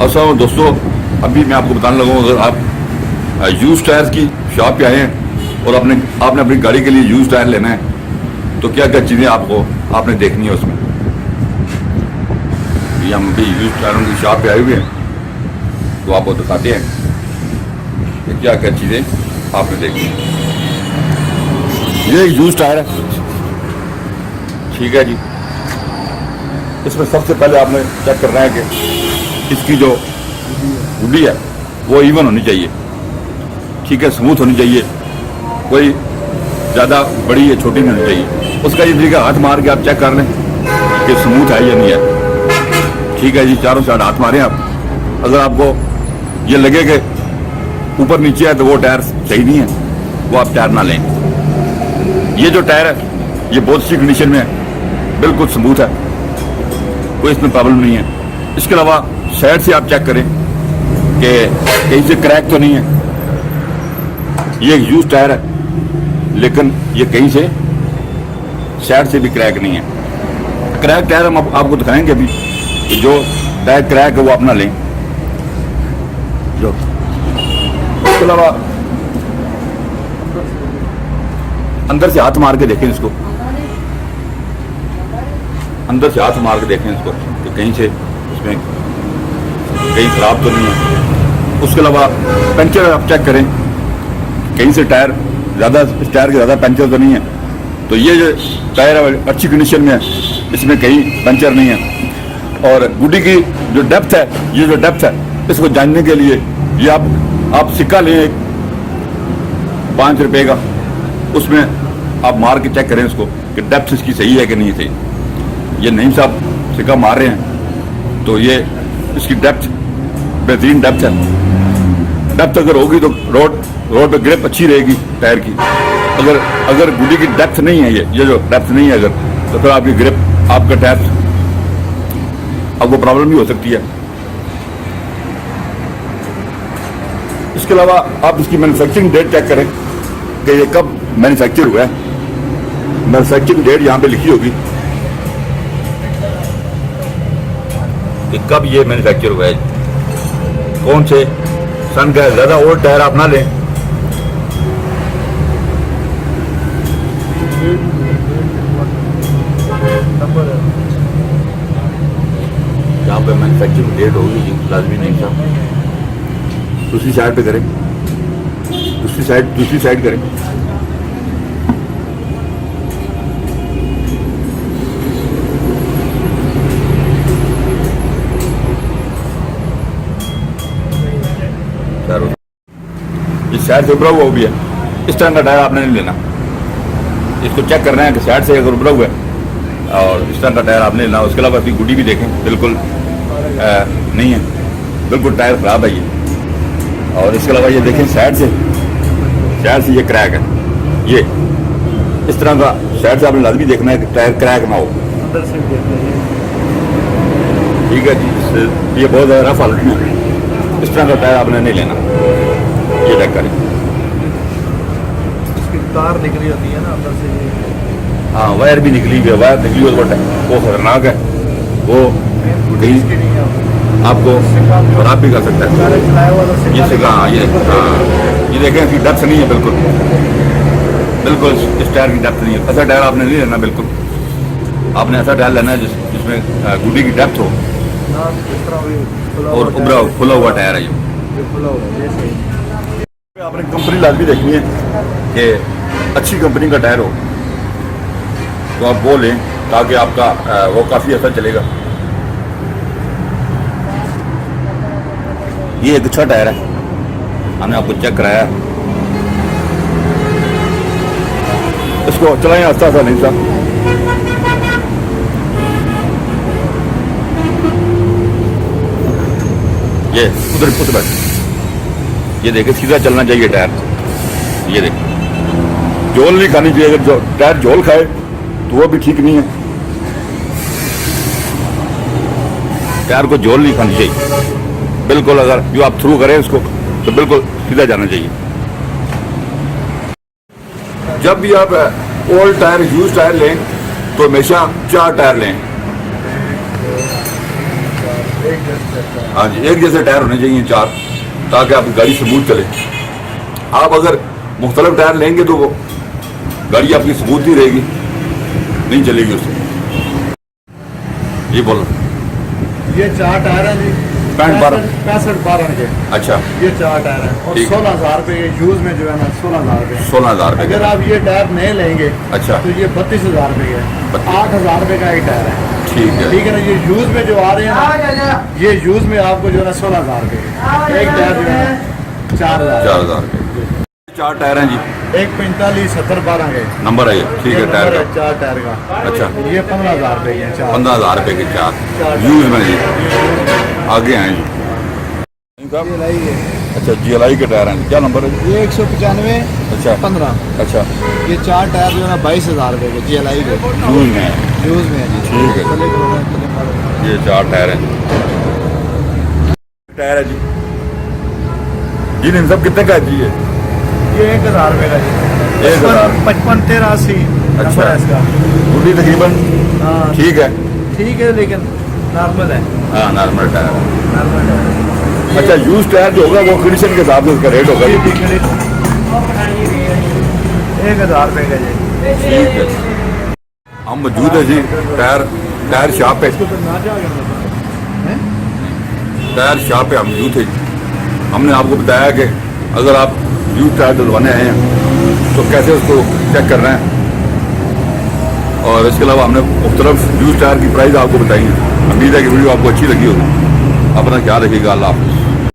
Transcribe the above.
अस्सलाम दोस्तों, अभी मैं आपको बताने लगा हूँ, अगर आप यूज़ टायर की शॉप पे आए हैं और आपने अपनी गाड़ी के लिए यूज़ टायर लेना है तो क्या क्या चीज़ें आपने देखनी है उसमें। ये हम अभी यूज़ टायरों की शॉप पे आए हुए हैं तो आपको दिखाते हैं कि क्या क्या चीज़ें आपने देखनी है। ये यूज़ टायर है, ठीक है जी। इसमें सबसे पहले आपने चेक करना है कि इसकी जो गुड्डी है वो इवन होनी चाहिए, ठीक है, स्मूथ होनी चाहिए, कोई ज़्यादा बड़ी या छोटी नहीं होनी चाहिए। उसका ये तरीका हाथ मार के आप चेक कर लें कि स्मूथ है या नहीं है, ठीक है जी। चारों साइड हाथ मारें आप। अगर आपको ये लगे कि ऊपर नीचे है तो वो टायर सही नहीं है, वो आप टायर ना लें। ये जो टायर है ये बहुत अच्छी कंडीशन में है, बिल्कुल स्मूथ है, कोई इसमें प्रॉब्लम नहीं है। इसके अलावा साइड से आप चेक करें कि कहीं से क्रैक तो नहीं है। ये एक यूज टायर है लेकिन ये कहीं से साइड से भी क्रैक नहीं है। क्रैक टायर हम आपको दिखाएंगे अभी कि जो टायर क्रैक है वो अपना लें। जो इसके अलावा अंदर से हाथ मार के देखें इसको, अंदर से हाथ मार के देखें इसको कि कहीं से इसमें कहीं खराब तो नहीं है। उसके अलावा पंचर आप चेक करें, कहीं से टायर ज़्यादा, इस टायर के ज़्यादा पंचर तो नहीं है। तो ये जो टायर है अच्छी कंडीशन में है, इसमें कहीं पंचर नहीं है। और गुड्डी की जो डेप्थ है, ये जो डेप्थ है इसको जानने के लिए ये आप सिक्का लें 5 रुपए का, उसमें आप मार के चेक करें इसको कि डेप्थ इसकी सही है कि नहीं सही। ये नहीं साहब सिक्का मार रहे हैं तो ये इसकी डेप्थ बेहतरीन डेप्थ है। डेप्थ अगर होगी तो रोड पे ग्रिप अच्छी रहेगी टायर की। अगर गुड्डी की डेप्थ नहीं है, ये जो डेप्थ नहीं है अगर, तो फिर आपकी ग्रिप, आपका टायर, आपको प्रॉब्लम भी हो सकती है। इसके अलावा आप इसकी मैन्युफैक्चरिंग डेट चेक करें कि ये कब मैन्युफैक्चर हुआ है। मैन्युफैक्चरिंग डेट यहाँ पे लिखी होगी कि कब ये मैन्युफैक्चर हुआ है, कौन से सन का। ज़्यादा ओल्ड टायर आप ना लें। यहाँ पे मैन्युफैक्चरिंग डेट होगी लाजमी नहीं था। दूसरी साइड पे करें, दूसरी साइड करें। ये साइड से उभरा हुआ भी है, इस तरह का टायर आपने नहीं लेना। इसको चेक करना है कि साइड से अगर उभरा हुआ है और इस तरह का टायर आपने लेना। उसके अलावा इसकी गुड्डी भी देखें, बिल्कुल नहीं है, बिल्कुल टायर खराब है ये। और इसके अलावा ये देखें साइड से ये क्रैक है। ये इस तरह का साइड से आपने लाजमी देखना है कि टायर क्रैक ना हो, ठीक है जी। ये बहुत ज़्यादा रफ हालत में है, इस तरह का टायर आपने नहीं लेना। ये चेक करें, इसकी तार निकली होती है ना अंदर से। हाँ, वायर भी निकली हुई है। वायर निकली हुई वो खतरनाक है, वो कहीं आपको खराब भी कर सकता है। ये सिक्का, ये देखें इसकी डेप्थ नहीं है, बिल्कुल इस टायर की डेप्थ नहीं है। ऐसा टायर आपने नहीं लेना, बिल्कुल आपने ऐसा टायर लेना है जिसमें गुड्डी की डेप्थ हो और खुला हुआ टायर है। ये आपने कंपनी लाजमी देखनी है कि अच्छी कंपनी का टायर हो तो आप वो लें ताकि आपका वो काफ़ी अच्छा चलेगा। ये एक अच्छा टायर है, हमने आपको चेक कराया। इसको चलाएं आस्ता आस्ता, नहीं था। ये उधर बैठ, ये देखे सीधा चलना चाहिए टायर। ये देखे झोल नहीं खानी चाहिए। अगर जो टायर झोल खाए तो वो भी ठीक नहीं है। टायर को झोल नहीं खानी चाहिए बिल्कुल। अगर जो आप थ्रू करें इसको तो बिल्कुल सीधा जाना चाहिए। जब भी आप ओल्ड टायर, यूज टायर लें तो हमेशा 4 टायर लें। हाँ जी, एक जैसे टायर होने चाहिए 4, ताकि आपकी गाड़ी स्मूथ चले। आप अगर मुख्तलिफ टायर लेंगे तो वो गाड़ी आपकी स्मूथ ही रहेगी, नहीं चलेगी उससे। ये बोलो, ये 4 टायर हैं जी, 65-12 के। अच्छा, ये 4 टायर हैं और ठीक। 16,000 रुपये के यूज में जो है ना 16,000 रुपये। 16,000 रुपये अगर का। आप ये टायर नहीं लेंगे अच्छा, तो ये 32,000 रुपये के हैं। 8,000 रुपये का एक टायर है। ठीक है। ठीक है ना, ये यूज में जो आ रहे हैं ना, ये यूज में आपको जो है ना 16,000 रुपये के। एक टायर जो है 4,000। 4,000 रुपये। 4 टायर हैं जी, एक 45-70-12 के नंबर है ये, ठीक है, टायर का। 4 टायर का। अच्छा, ये 15,000 रुपये के हैं 4। 15,000 रुपये के 4 यूज में जी। आगे हैं जी अच्छा, GLI के टायर हैं। क्या नंबर है जी? ये 195 अच्छा 15। अच्छा, ये 4 टायर जो है ना 22,000 रुपये के GLI के यूज में है। यूज में है जी। ठीक है। चले चले ये 4 टायर हैं। टायर है जी, इन सब कितने का है जी ये? ये 1,000 रुपये का जी। 1,000। 55-83। अच्छा। इसका गुड्डी तकरीबन हाँ ठीक है। ठीक है, लेकिन नॉर्मल है। हाँ, नॉर्मल टायर है। नॉर्मल है। अच्छा, यूज टायर जो होगा वो कंडीशन के हिसाब से उसका रेट होगा जी। 1,000 रुपये का जी। ठीक है। हम मौजूद है जी टायर शॉप पे। टायर शॉप पे हम मौजूद थे। हमने आपको बताया कि अगर आप यूज टायर डलवाने आए हैं तो कैसे उसको चेक करना है, और इसके अलावा हमने मुख्तलिफ यूज टायर की प्राइस आपको बताई है। उम्मीद है कि वीडियो आपको अच्छी लगी होगी। अपना ख्याल रखिएगा। अल्लाह हाफ़िज़।